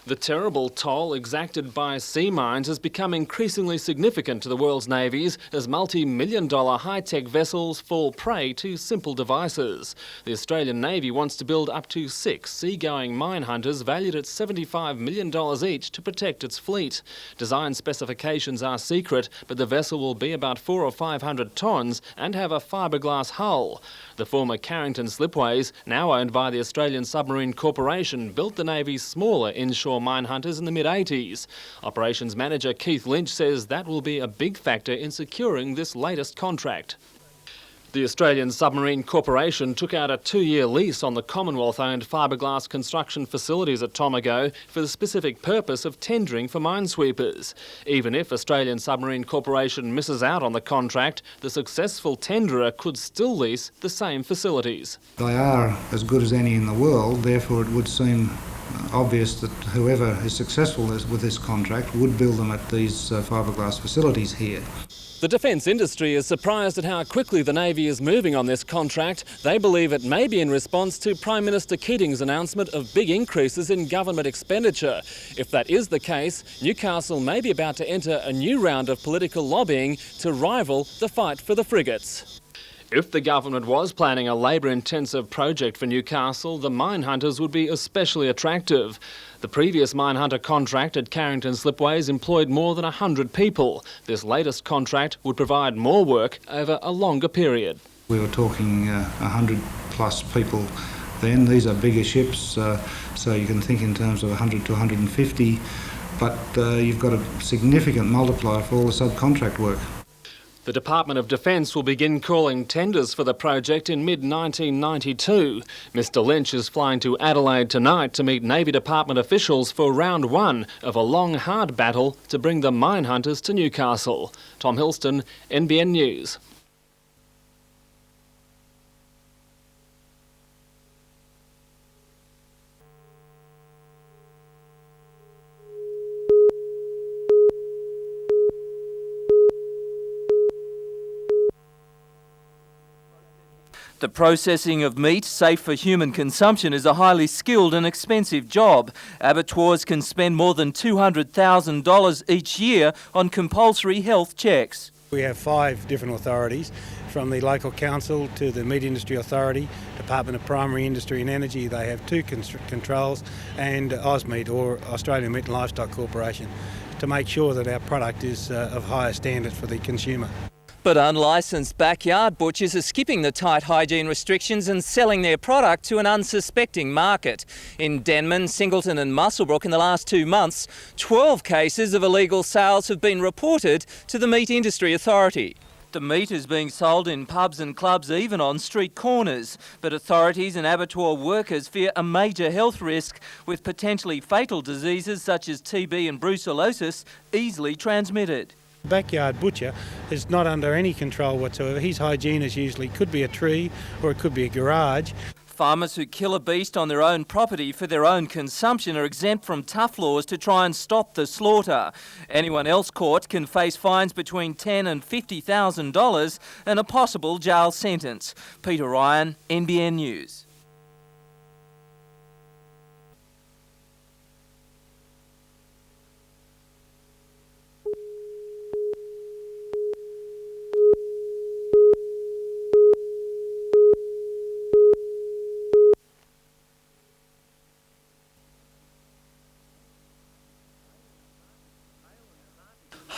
The terrible toll exacted by sea mines has become increasingly significant to the world's navies as multi-million-dollar high-tech vessels fall prey to simple devices. The Australian Navy wants to build up to 6 seagoing mine hunters valued at $75 million each to protect its fleet. Design specifications are secret, but the vessel will be about 400 or 500 tonnes and have a fiberglass hull. The former Carrington slipways, now owned by the Australian Submarine Corporation, built the Navy's smaller inshore mine hunters in the mid-80s. Operations Manager Keith Lynch says that will be a big factor in securing this latest contract. The Australian Submarine Corporation took out a 2-year lease on the Commonwealth-owned fiberglass construction facilities at Tomago for the specific purpose of tendering for minesweepers. Even if Australian Submarine Corporation misses out on the contract, the successful tenderer could still lease the same facilities. They are as good as any in the world, therefore it would seem obvious that whoever is successful with this contract would build them at these fiberglass facilities here. The defence industry is surprised at how quickly the Navy is moving on this contract. They believe it may be in response to Prime Minister Keating's announcement of big increases in government expenditure. If that is the case, Newcastle may be about to enter a new round of political lobbying to rival the fight for the frigates. If the government was planning a labour-intensive project for Newcastle, the mine hunters would be especially attractive. The previous mine hunter contract at Carrington Slipways employed more than 100 people. This latest contract would provide more work over a longer period. We were talking 100 plus people then. These are bigger ships, so you can think in terms of 100 to 150, but you've got a significant multiplier for all the subcontract work. The Department of Defence will begin calling tenders for the project in mid-1992. Mr Lynch is flying to Adelaide tonight to meet Navy Department officials for round 1 of a long, hard battle to bring the mine hunters to Newcastle. Tom Hilston, NBN News. The processing of meat safe for human consumption is a highly skilled and expensive job. Abattoirs can spend more than $200,000 each year on compulsory health checks. We have 5 different authorities, from the local council to the Meat Industry Authority, Department of Primary Industry and Energy. They have 2 controls, and AusMeat, or Australian Meat and Livestock Corporation, to make sure that our product is of higher standards for the consumer. But unlicensed backyard butchers are skipping the tight hygiene restrictions and selling their product to an unsuspecting market. In Denman, Singleton and Muswellbrook in the last 2 months, 12 cases of illegal sales have been reported to the Meat Industry Authority. The meat is being sold in pubs and clubs, even on street corners. But authorities and abattoir workers fear a major health risk, with potentially fatal diseases such as TB and brucellosis easily transmitted. The backyard butcher is not under any control whatsoever. His hygiene is usually could be a tree or it could be a garage. Farmers who kill a beast on their own property for their own consumption are exempt from tough laws to try and stop the slaughter. Anyone else caught can face fines between $10,000 and $50,000 and a possible jail sentence. Peter Ryan, NBN News.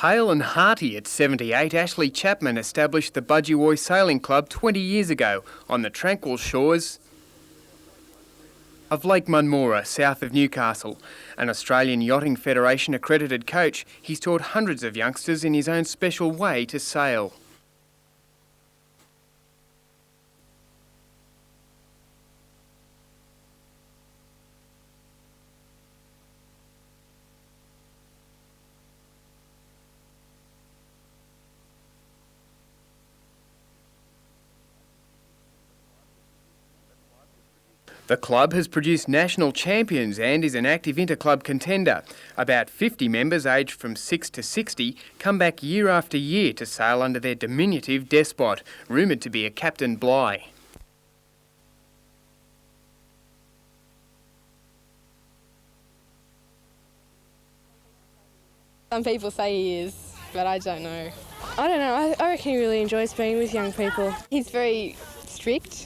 Hale and hearty at 78, Ashley Chapman established the Budgewoi Sailing Club 20 years ago on the tranquil shores of Lake Munmora, south of Newcastle. An Australian Yachting Federation accredited coach, he's taught hundreds of youngsters in his own special way to sail. The club has produced national champions and is an active interclub contender. About 50 members aged from 6 to 60 come back year after year to sail under their diminutive despot, rumoured to be a Captain Bligh. Some people say he is, but I don't know. I don't know. I reckon he really enjoys being with young people. He's very strict.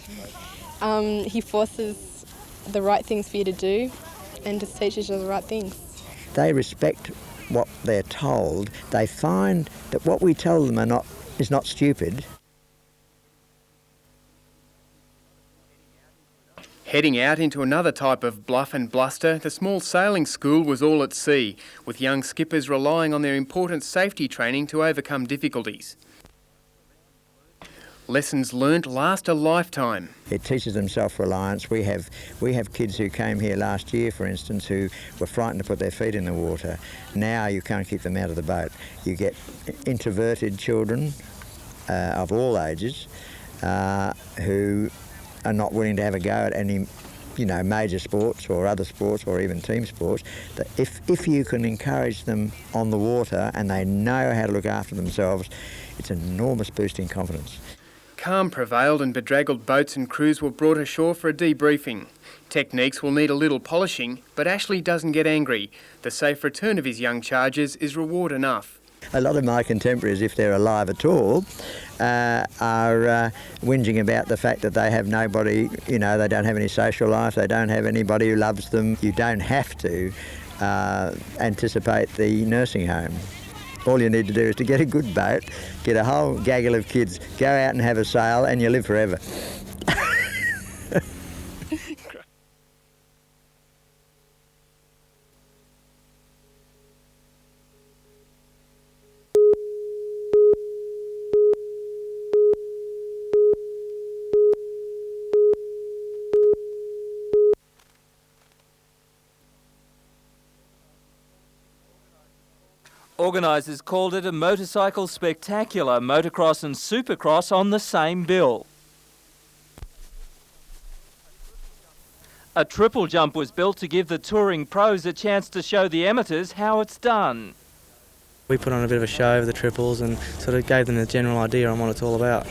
He forces the right things for you to do and just teaches you the right things. They respect what they're told. They find that what we tell them is not stupid. Heading out into another type of bluff and bluster, the small sailing school was all at sea, with young skippers relying on their important safety training to overcome difficulties. Lessons learnt last a lifetime. It teaches them self-reliance. We have kids who came here last year, for instance, who were frightened to put their feet in the water. Now you can't keep them out of the boat. You get introverted children of all ages who are not willing to have a go at any, major sports or other sports or even team sports. That if you can encourage them on the water and they know how to look after themselves, it's an enormous boost in confidence. Calm prevailed and bedraggled boats and crews were brought ashore for a debriefing. Techniques will need a little polishing, but Ashley doesn't get angry. The safe return of his young charges is reward enough. A lot of my contemporaries, if they're alive at all, are whinging about the fact that they have nobody, they don't have any social life, they don't have anybody who loves them. You don't have to anticipate the nursing home. All you need to do is to get a good boat, get a whole gaggle of kids, go out and have a sail, and you live forever. Organisers called it a motorcycle spectacular, motocross and supercross on the same bill. A triple jump was built to give the touring pros a chance to show the amateurs how it's done. We put on a bit of a show of the triples and sort of gave them a general idea on what it's all about.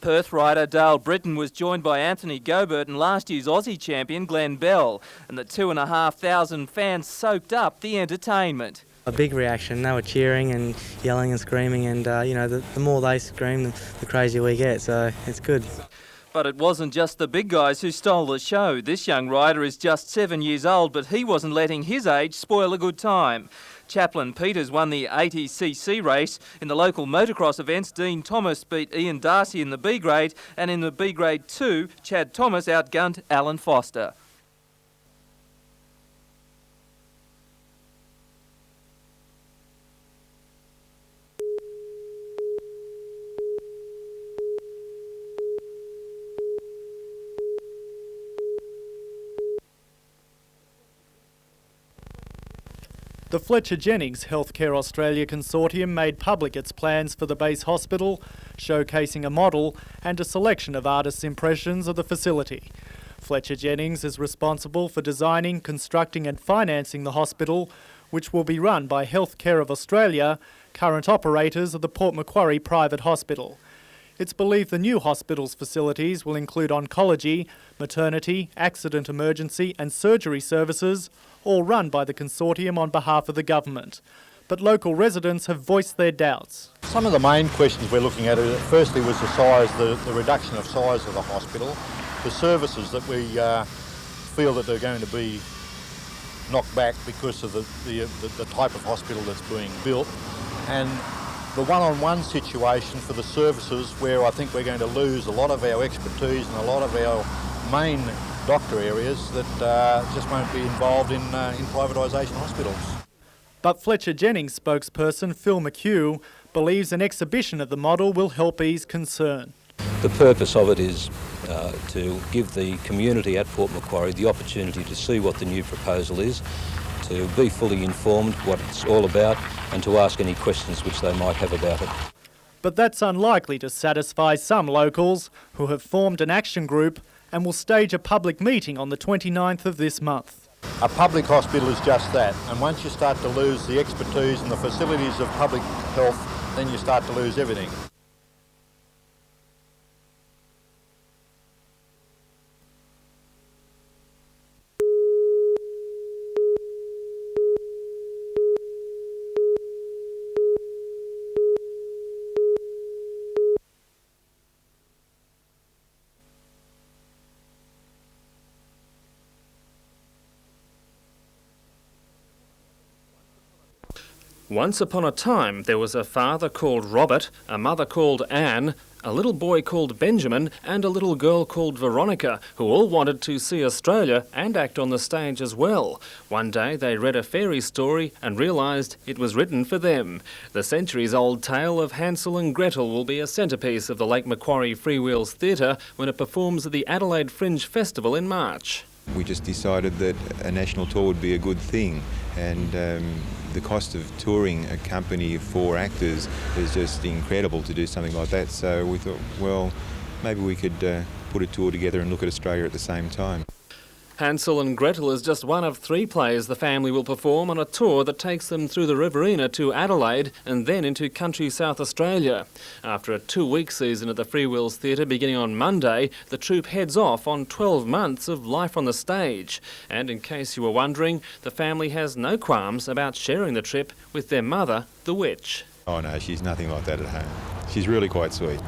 Perth rider Dale Britton was joined by Anthony Gobert and last year's Aussie champion Glenn Bell, and the 2,500 fans soaked up the entertainment. A big reaction. They were cheering and yelling and screaming, and the more they scream, the crazier we get, so it's good. But it wasn't just the big guys who stole the show. This young rider is just 7 years old, but he wasn't letting his age spoil a good time. Chaplain Peters won the 80cc race. In the local motocross events, Dean Thomas beat Ian Darcy in the B grade, and in the B grade 2, Chad Thomas outgunned Alan Foster. The Fletcher Jennings Healthcare Australia Consortium made public its plans for the base hospital, showcasing a model and a selection of artists' impressions of the facility. Fletcher Jennings is responsible for designing, constructing and financing the hospital, which will be run by Healthcare of Australia, current operators of the Port Macquarie Private Hospital. It's believed the new hospital's facilities will include oncology, maternity, accident emergency and surgery services, all run by the consortium on behalf of the government. But local residents have voiced their doubts. Some of the main questions we're looking at, firstly was the size, the reduction of size of the hospital, the services that we feel that they're going to be knocked back because of the type of hospital that's being built, and the one-on-one situation for the services where I think we're going to lose a lot of our expertise and a lot of our main doctor areas that just won't be involved in privatisation hospitals. But Fletcher Jennings spokesperson Phil McHugh believes an exhibition of the model will help ease concern. The purpose of it is to give the community at Port Macquarie the opportunity to see what the new proposal is, to be fully informed what it's all about and to ask any questions which they might have about it. But that's unlikely to satisfy some locals who have formed an action group and will stage a public meeting on the 29th of this month. A public hospital is just that, and once you start to lose the expertise and the facilities of public health, then you start to lose everything. Once upon a time, there was a father called Robert, a mother called Anne, a little boy called Benjamin and a little girl called Veronica, who all wanted to see Australia and act on the stage as well. One day they read a fairy story and realised it was written for them. The centuries-old tale of Hansel and Gretel will be a centrepiece of the Lake Macquarie Freewheels Theatre when it performs at the Adelaide Fringe Festival in March. We just decided that a national tour would be a good thing, and the cost of touring a company of 4 actors is just incredible to do something like that. So we thought, well, maybe we could put a tour together and look at Australia at the same time. Hansel and Gretel is just one of 3 plays the family will perform on a tour that takes them through the Riverina to Adelaide and then into country South Australia. After a 2-week season at the Freewheels Theatre beginning on Monday, the troupe heads off on 12 months of life on the stage. And in case you were wondering, the family has no qualms about sharing the trip with their mother, the witch. Oh no, she's nothing like that at home. She's really quite sweet.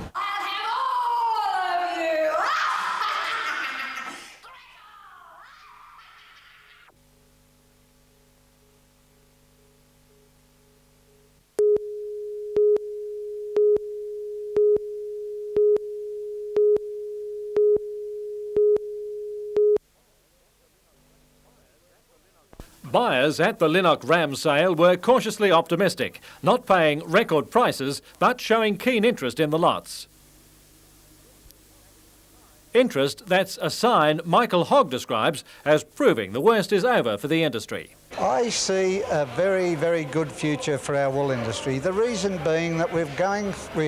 Buyers at the Linnock Ram sale were cautiously optimistic, not paying record prices but showing keen interest in the lots. Interest that's a sign Michael Hogg describes as proving the worst is over for the industry. I see a very, very good future for our wool industry. The reason being that we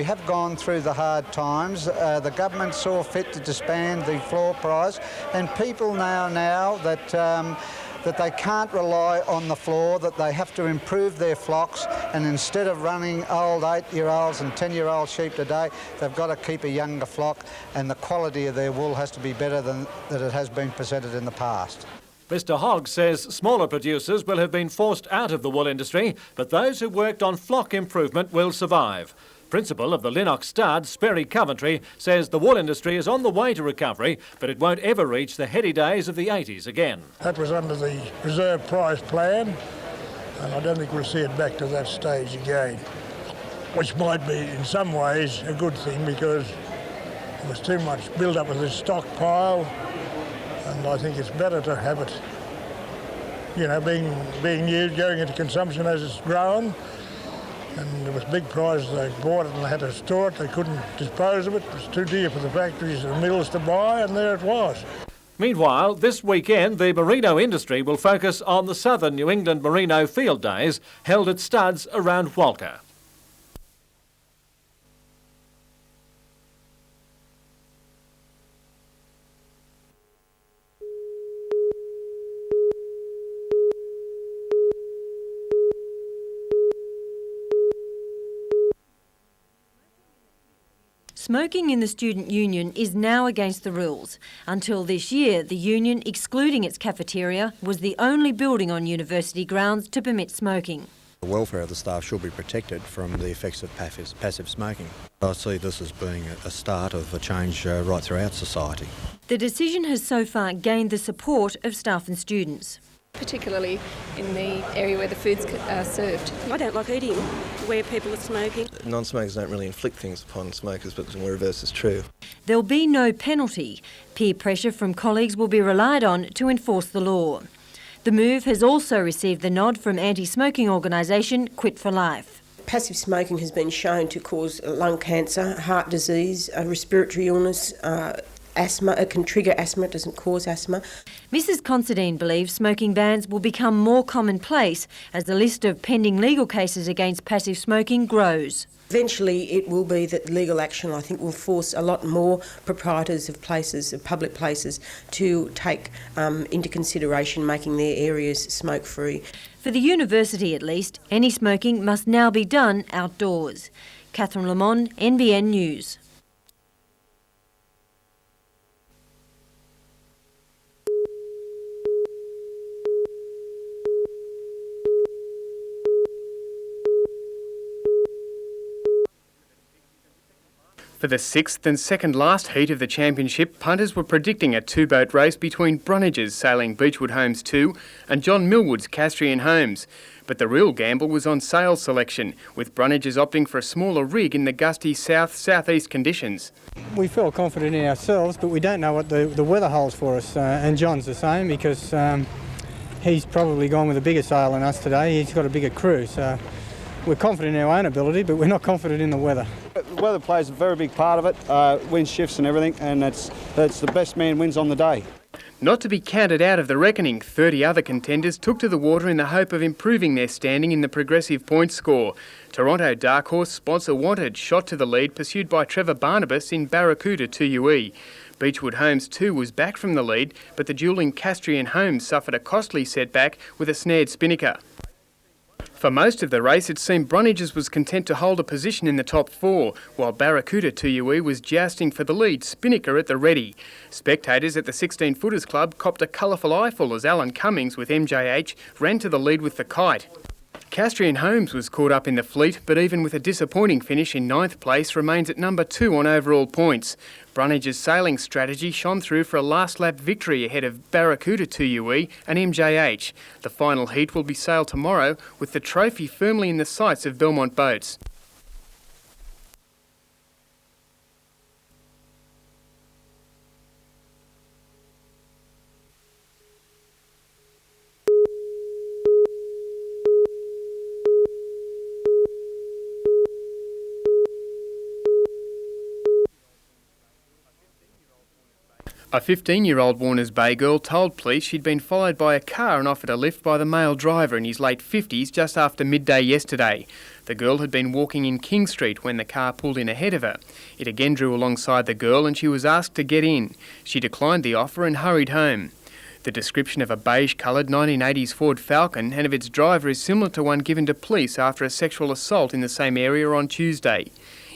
have gone through the hard times. The government saw fit to disband the floor price, and people now that they can't rely on the floor, that they have to improve their flocks, and instead of running old 8-year-olds and 10-year-old sheep today, they've got to keep a younger flock, and the quality of their wool has to be better than that it has been presented in the past. Mr Hogg says smaller producers will have been forced out of the wool industry, but those who worked on flock improvement will survive. Principal of the Linnock Stud, Sperry Coventry, says the wool industry is on the way to recovery, but it won't ever reach the heady days of the 80s again. That was under the reserve price plan, and I don't think we'll see it back to that stage again, which might be in some ways a good thing because there was too much build-up of this stockpile, and I think it's better to have it, you know, being used, going into consumption as it's grown. And there was big prices. They bought it and they had to store it. They couldn't dispose of it. It was too dear for the factories and mills to buy, and there it was. Meanwhile, this weekend the merino industry will focus on the Southern New England Merino Field Days held at studs around Walker. Smoking in the student union is now against the rules. Until this year, the union, excluding its cafeteria, was the only building on university grounds to permit smoking. The welfare of the staff should be protected from the effects of passive smoking. I see this as being a start of a change right throughout society. The decision has so far gained the support of staff and students. Particularly in the area where the food's served. I don't like eating where people are smoking. Non-smokers don't really inflict things upon smokers, but the reverse is true. There'll be no penalty. Peer pressure from colleagues will be relied on to enforce the law. The move has also received the nod from anti-smoking organisation Quit for Life. Passive smoking has been shown to cause lung cancer, heart disease, respiratory illness, asthma. It can trigger asthma, it doesn't cause asthma. Mrs Considine believes smoking bans will become more commonplace as the list of pending legal cases against passive smoking grows. Eventually it will be that legal action, I think, will force a lot more proprietors of places, of public places, to take into consideration making their areas smoke-free. For the university at least, any smoking must now be done outdoors. Catherine Lamond, NBN News. For the 6th and second last heat of the championship, punters were predicting a 2-boat race between Brunnage's sailing Beechwood Homes 2 and John Millwood's Castrian Homes. But the real gamble was on sail selection, with Brunnages opting for a smaller rig in the gusty south-southeast conditions. We feel confident in ourselves, but we don't know what the weather holds for us. And John's the same, because he's probably gone with a bigger sail than us today. He's got a bigger crew, so we're confident in our own ability, but we're not confident in the weather. The weather plays a very big part of it, wind shifts and everything, and it's the best man wins on the day. Not to be counted out of the reckoning, 30 other contenders took to the water in the hope of improving their standing in the progressive points score. Toronto dark horse Sponsor Wanted shot to the lead, pursued by Trevor Barnabas in Barracuda 2UE. Beechwood Homes 2 was back from the lead, but the duelling Castrian Homes suffered a costly setback with a snared spinnaker. For most of the race, it seemed Brunnages was content to hold a position in the top four, while Barracuda 2UE was jousting for the lead, spinnaker at the ready. Spectators at the 16-footers club copped a colourful eyeful as Alan Cummings with MJH ran to the lead with the kite. Castrian Homes was caught up in the fleet, but even with a disappointing finish in 9th place, remains at number 2 on overall points. Brunnages' sailing strategy shone through for a last lap victory ahead of Barracuda 2UE and MJH. The final heat will be sailed tomorrow, with the trophy firmly in the sights of Belmont boats. A 15-year-old Warners Bay girl told police she'd been followed by a car and offered a lift by the male driver in his late 50s just after midday yesterday. The girl had been walking in King Street when the car pulled in ahead of her. It again drew alongside the girl and she was asked to get in. She declined the offer and hurried home. The description of a beige-coloured 1980s Ford Falcon and of its driver is similar to one given to police after a sexual assault in the same area on Tuesday.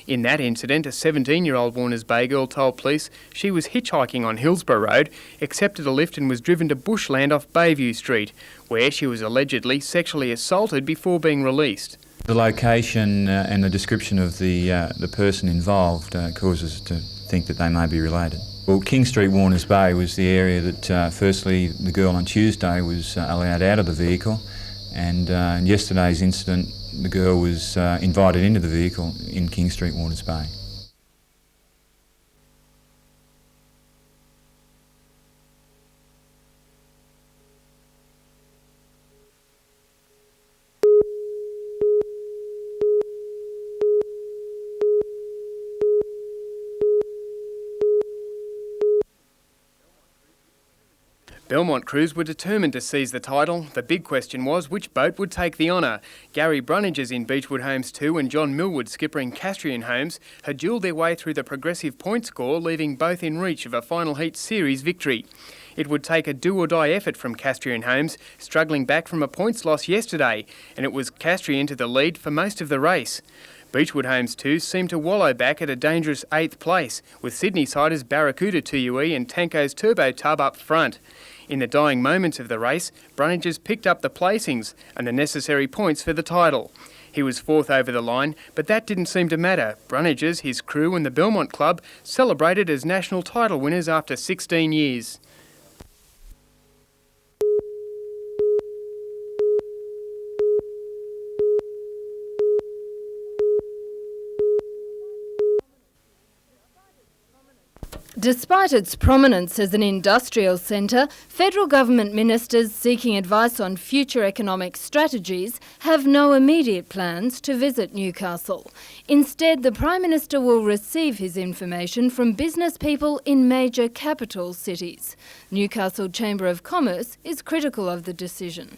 In that incident, a 17-year-old Warners Bay girl told police she was hitchhiking on Hillsborough Road, accepted a lift and was driven to bushland off Bayview Street, where she was allegedly sexually assaulted before being released. The location and the description of the person involved causes us to think that they may be related. Well, King Street, Warners Bay was the area that firstly the girl on Tuesday was allowed out of the vehicle, and in yesterday's incident the girl was invited into the vehicle in King Street, Warners Bay. Belmont crews were determined to seize the title. The big question was which boat would take the honour. Gary Brunnages in Beechwood Homes 2 and John Millwood skippering Castrian Homes had duelled their way through the progressive point score, leaving both in reach of a final heat series victory. It would take a do-or-die effort from Castrian Homes, struggling back from a points loss yesterday, and it was Castrian to the lead for most of the race. Beechwood Homes 2 seemed to wallow back at a dangerous 8th place, with Sydney-siders Barracuda 2UE and Tanko's Turbo Tub up front. In the dying moments of the race, Brunnages picked up the placings and the necessary points for the title. He was 4th over the line, but that didn't seem to matter. Brunnages, his crew and the Belmont Club celebrated as national title winners after 16 years. Despite its prominence as an industrial centre, federal government ministers seeking advice on future economic strategies have no immediate plans to visit Newcastle. Instead, the Prime Minister will receive his information from business people in major capital cities. Newcastle Chamber of Commerce is critical of the decision.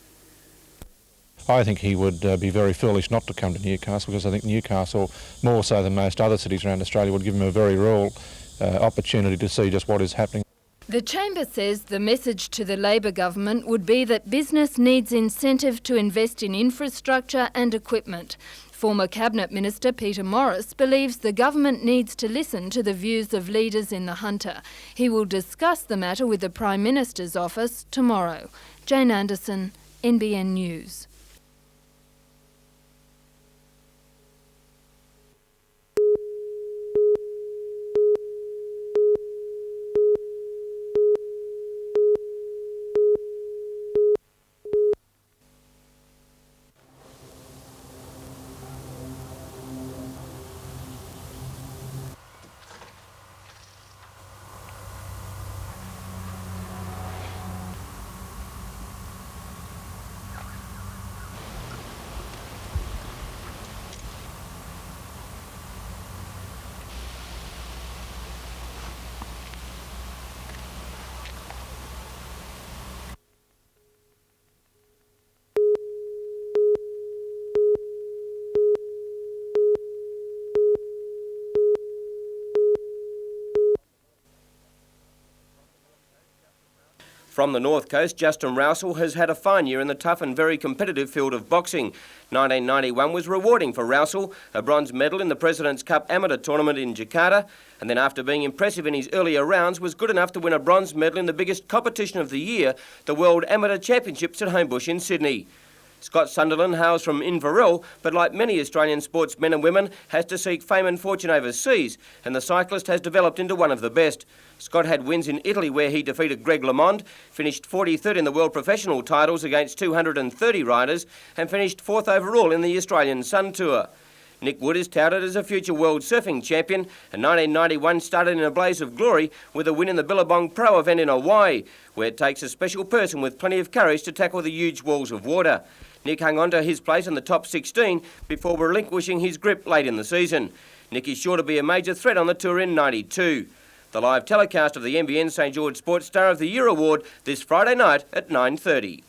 I think he would be very foolish not to come to Newcastle, because I think Newcastle, more so than most other cities around Australia, would give him a very real opportunity to see just what is happening. The Chamber says the message to the Labor government would be that business needs incentive to invest in infrastructure and equipment. Former Cabinet Minister Peter Morris believes the government needs to listen to the views of leaders in the Hunter. He will discuss the matter with the Prime Minister's office tomorrow. Jane Anderson, NBN News. From the North Coast, Justin Rousell has had a fine year in the tough and very competitive field of boxing. 1991 was rewarding for Rousell, a bronze medal in the President's Cup Amateur Tournament in Jakarta, and then after being impressive in his earlier rounds was good enough to win a bronze medal in the biggest competition of the year, the World Amateur Championships at Homebush in Sydney. Scott Sunderland hails from Inverell, but like many Australian sportsmen and women, has to seek fame and fortune overseas, and the cyclist has developed into one of the best. Scott had wins in Italy where he defeated Greg LeMond, finished 43rd in the world professional titles against 230 riders, and finished 4th overall in the Australian Sun Tour. Nick Wood is touted as a future world surfing champion, and 1991 started in a blaze of glory with a win in the Billabong Pro event in Hawaii, where it takes a special person with plenty of courage to tackle the huge walls of water. Nick hung on to his place in the top 16 before relinquishing his grip late in the season. Nick is sure to be a major threat on the tour in 92. The live telecast of the NBN St George Sports Star of the Year Award this Friday night at 9:30.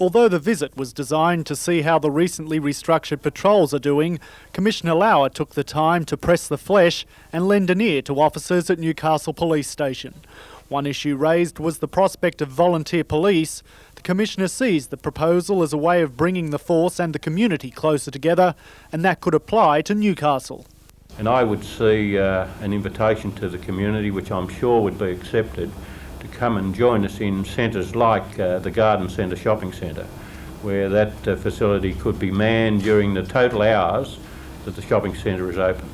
Although the visit was designed to see how the recently restructured patrols are doing, Commissioner Lauer took the time to press the flesh and lend an ear to officers at Newcastle Police Station. One issue raised was the prospect of volunteer police. The Commissioner sees the proposal as a way of bringing the force and the community closer together, and that could apply to Newcastle. And I would see an invitation to the community, which I'm sure would be accepted, to come and join us in centres like the Garden Centre Shopping Centre, where that facility could be manned during the total hours that the shopping centre is open.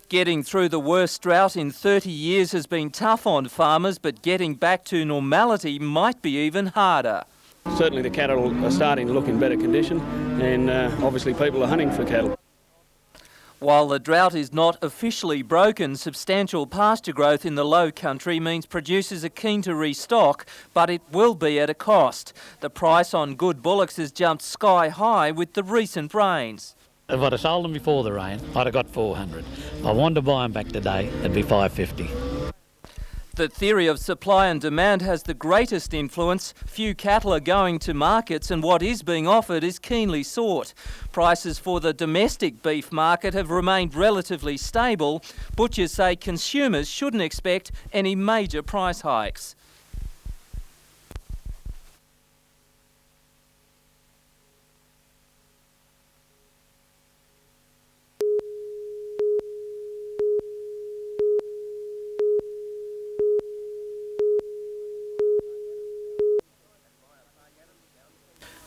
Getting through the worst drought in 30 years has been tough on farmers, but getting back to normality might be even harder. Certainly the cattle are starting to look in better condition, and obviously people are hunting for cattle. While the drought is not officially broken, substantial pasture growth in the low country means producers are keen to restock, but it will be at a cost. The price on good bullocks has jumped sky high with the recent rains. If I'd have sold them before the rain, I'd have got 400. If I wanted to buy them back today, it'd be 550. The theory of supply and demand has the greatest influence. Few cattle are going to markets, and what is being offered is keenly sought. Prices for the domestic beef market have remained relatively stable. Butchers say consumers shouldn't expect any major price hikes.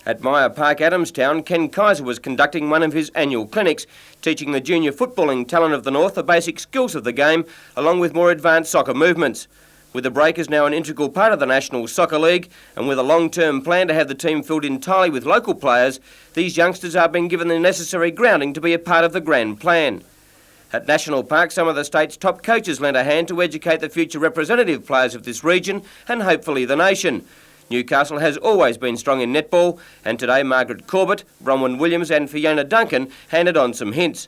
At Myer Park, Adamstown, Ken Kaiser was conducting one of his annual clinics, teaching the junior footballing talent of the North the basic skills of the game, along with more advanced soccer movements. With the Breakers now an integral part of the National Soccer League, and with a long-term plan to have the team filled entirely with local players, these youngsters are being given the necessary grounding to be a part of the grand plan. At National Park, some of the state's top coaches lent a hand to educate the future representative players of this region, and hopefully the nation. Newcastle has always been strong in netball, and today Margaret Corbett, Bronwyn Williams and Fiona Duncan handed on some hints.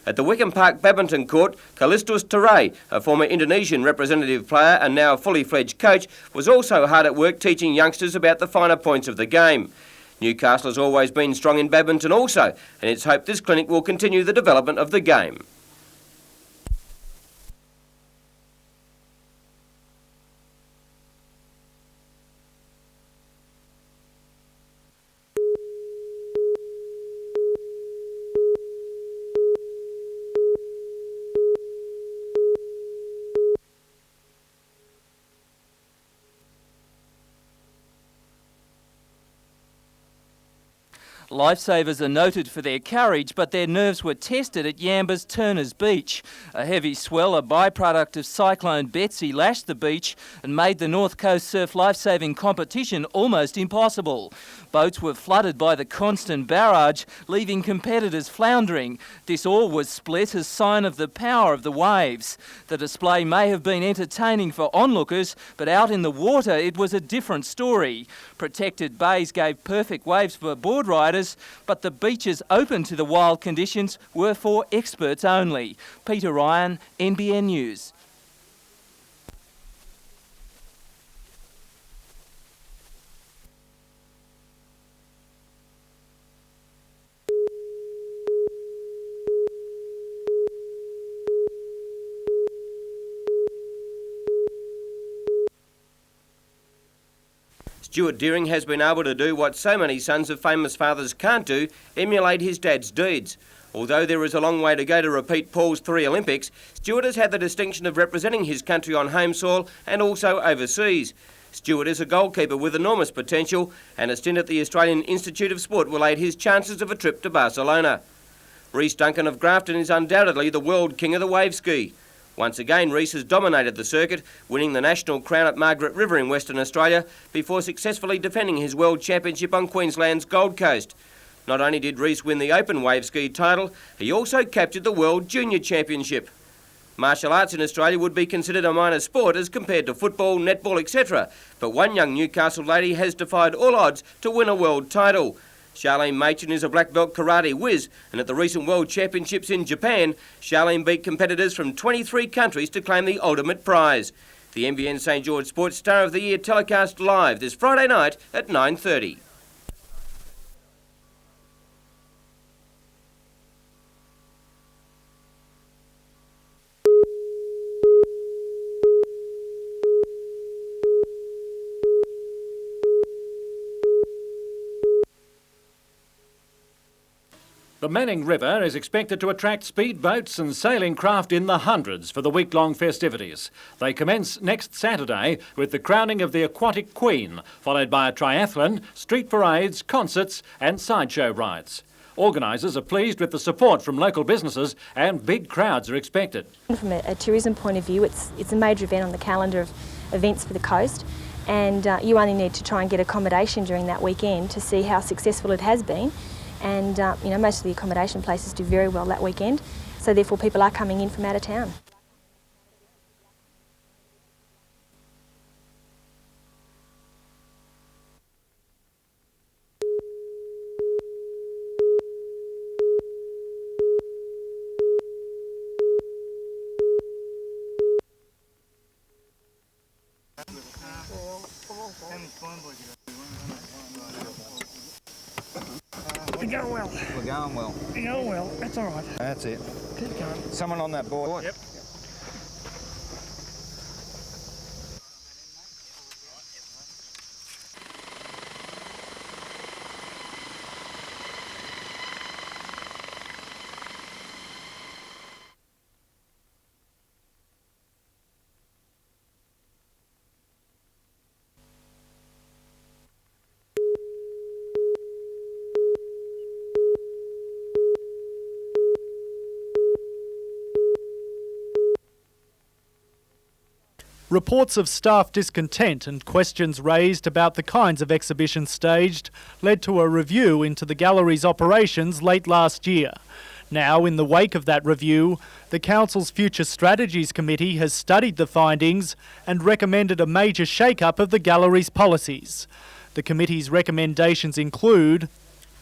At the Wickham Park Badminton Court, Kalistus Torres, a former Indonesian representative player and now fully fledged coach, was also hard at work teaching youngsters about the finer points of the game. Newcastle has always been strong in badminton also, and it's hoped this clinic will continue the development of the game. Lifesavers are noted for their courage, but their nerves were tested at Yamba's Turner's Beach. A heavy swell, a byproduct of Cyclone Betsy, lashed the beach and made the North Coast Surf lifesaving competition almost impossible. Boats were flooded by the constant barrage, leaving competitors floundering. This all was split as sign of the power of the waves. The display may have been entertaining for onlookers, but out in the water it was a different story. Protected bays gave perfect waves for board riders, but the beaches open to the wild conditions were for experts only. Peter Ryan, NBN News. Stuart Deering has been able to do what so many sons of famous fathers can't do, emulate his dad's deeds. Although there is a long way to go to repeat Paul's 3 Olympics, Stuart has had the distinction of representing his country on home soil and also overseas. Stuart is a goalkeeper with enormous potential, and a stint at the Australian Institute of Sport will aid his chances of a trip to Barcelona. Rhys Duncan of Grafton is undoubtedly the world king of the wave ski. Once again, Rhys has dominated the circuit, winning the national crown at Margaret River in Western Australia before successfully defending his World Championship on Queensland's Gold Coast. Not only did Rhys win the Open Wave Ski title, he also captured the World Junior Championship. Martial arts in Australia would be considered a minor sport as compared to football, netball, etc. But one young Newcastle lady has defied all odds to win a world title. Charlene Machin is a black belt karate whiz, and at the recent World Championships in Japan, Charlene beat competitors from 23 countries to claim the ultimate prize. The NBN St George Sports Star of the Year telecast live this Friday night at 9:30. The Manning River is expected to attract speedboats and sailing craft in the hundreds for the week-long festivities. They commence next Saturday with the crowning of the Aquatic Queen, followed by a triathlon, street parades, concerts and sideshow rides. Organisers are pleased with the support from local businesses and big crowds are expected. From a tourism point of view, it's a major event on the calendar of events for the coast, and you only need to try and get accommodation during that weekend to see how successful it has been. And most of the accommodation places do very well that weekend, so therefore people are coming in from out of town. We're going well. We're going well. We're going well. That's all right. That's it. Keep going. Someone on that board. Yep. Reports of staff discontent and questions raised about the kinds of exhibitions staged led to a review into the gallery's operations late last year. Now, in the wake of that review, the Council's Future Strategies Committee has studied the findings and recommended a major shake-up of the gallery's policies. The committee's recommendations include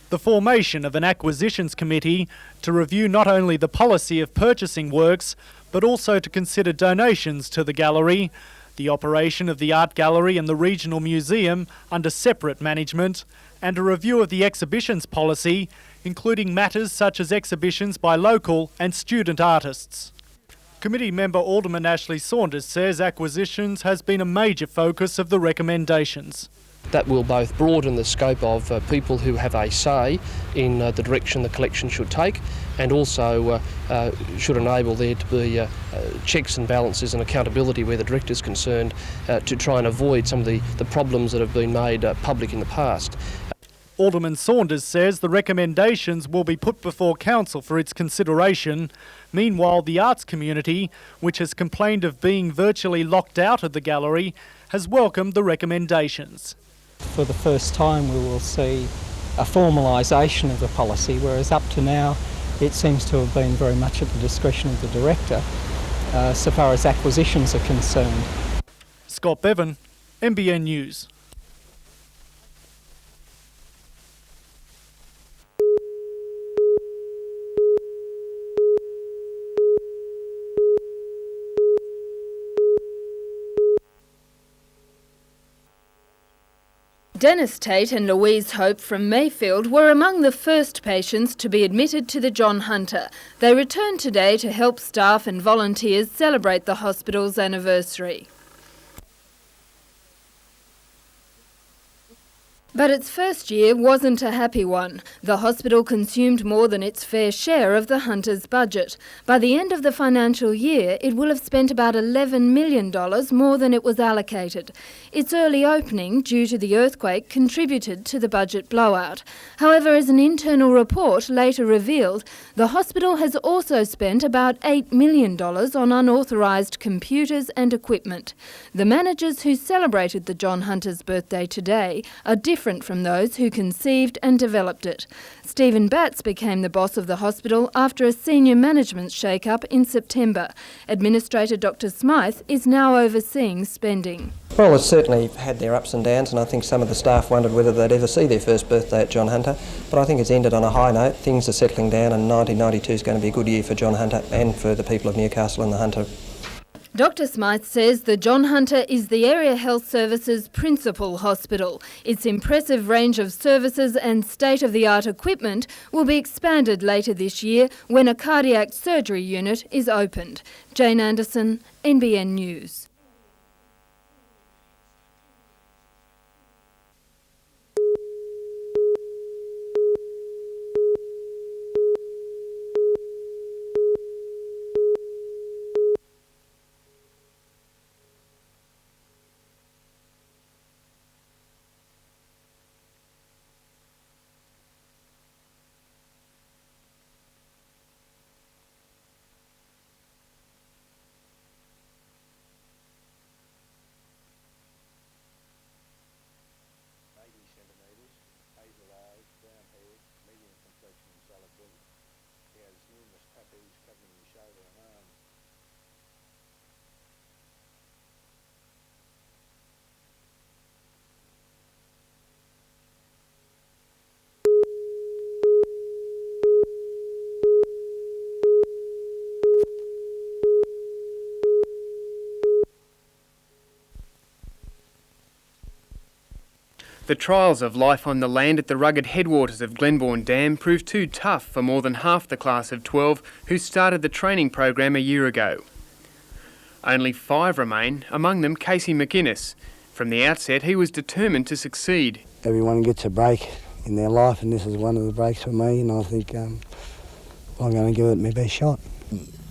the formation of an acquisitions committee to review not only the policy of purchasing works, but also to consider donations to the gallery, the operation of the art gallery and the regional museum under separate management, and a review of the exhibitions policy, including matters such as exhibitions by local and student artists. Committee member Alderman Ashley Saunders says acquisitions has been a major focus of the recommendations. That will both broaden the scope of people who have a say in the direction the collection should take, and also should enable there to be checks and balances and accountability where the director is concerned, to try and avoid some of the problems that have been made public in the past. Alderman Saunders says the recommendations will be put before Council for its consideration. Meanwhile, the arts community, which has complained of being virtually locked out of the gallery, has welcomed the recommendations. For the first time we will see a formalisation of the policy, whereas up to now it seems to have been very much at the discretion of the Director so far as acquisitions are concerned. Scott Bevan, NBN News. Dennis Tate and Louise Hope from Mayfield were among the first patients to be admitted to the John Hunter. They returned today to help staff and volunteers celebrate the hospital's anniversary. But its first year wasn't a happy one. The hospital consumed more than its fair share of the Hunter's budget. By the end of the financial year, it will have spent about $11 million more than it was allocated. Its early opening, due to the earthquake, contributed to the budget blowout. However, as an internal report later revealed, the hospital has also spent about $8 million on unauthorised computers and equipment. The managers who celebrated the John Hunter's birthday today are different from those who conceived and developed it. Stephen Batts became the boss of the hospital after a senior management shake-up in September. Administrator Dr Smythe is now overseeing spending. Well, it's certainly had their ups and downs, and I think some of the staff wondered whether they'd ever see their first birthday at John Hunter, but I think it's ended on a high note. Things are settling down, and 1992 is going to be a good year for John Hunter and for the people of Newcastle and the Hunter. Dr Smythe says the John Hunter is the Area Health Service's principal hospital. Its impressive range of services and state-of-the-art equipment will be expanded later this year when a cardiac surgery unit is opened. Jane Anderson, NBN News. The trials of life on the land at the rugged headwaters of Glenbourne Dam proved too tough for more than half the class of 12 who started the training program a year ago. Only 5 remain, among them Casey McInnes. From the outset, he was determined to succeed. Everyone gets a break in their life, and this is one of the breaks for me, and I think I'm going to give it my best shot.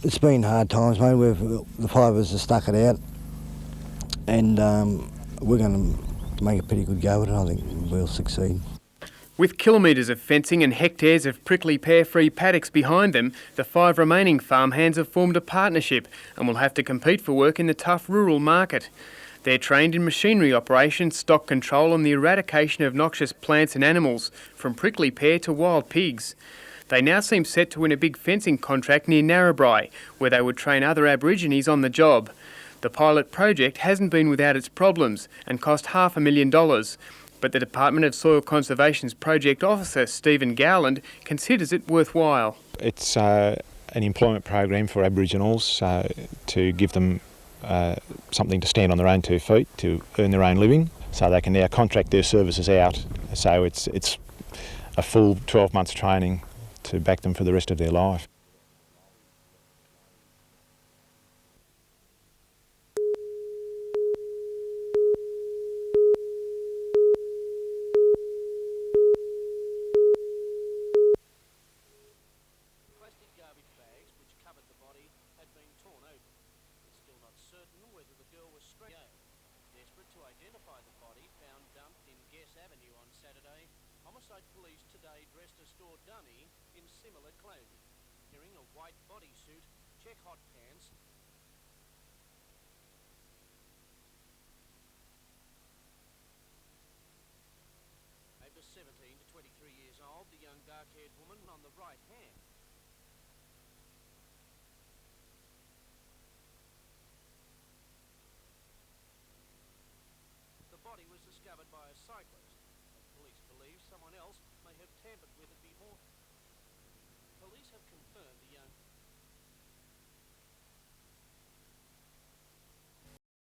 It's been hard times, mate. The 5 of us have stuck it out, and we're going to make a pretty good go at it. I think we'll succeed. With kilometres of fencing and hectares of prickly pear-free paddocks behind them, the 5 remaining farmhands have formed a partnership and will have to compete for work in the tough rural market. They're trained in machinery operations, stock control and the eradication of noxious plants and animals, from prickly pear to wild pigs. They now seem set to win a big fencing contract near Narrabri, where they would train other Aborigines on the job. The pilot project hasn't been without its problems and cost $500,000, but the Department of Soil Conservation's project officer, Stephen Gowland, considers it worthwhile. It's an employment program for Aboriginals to give them something to stand on their own 2 feet, to earn their own living, so they can now contract their services out. So it's a full 12 months training to back them for the rest of their life. Desperate to identify the body found dumped in Guess Avenue on Saturday, Homicide police today dressed a store dummy in similar clothing, wearing a white bodysuit, check hot pants. Over 17 to 23 years old, the young dark-haired woman on the right hand. The body was discovered by a cyclist. Police believe someone else may have tampered with it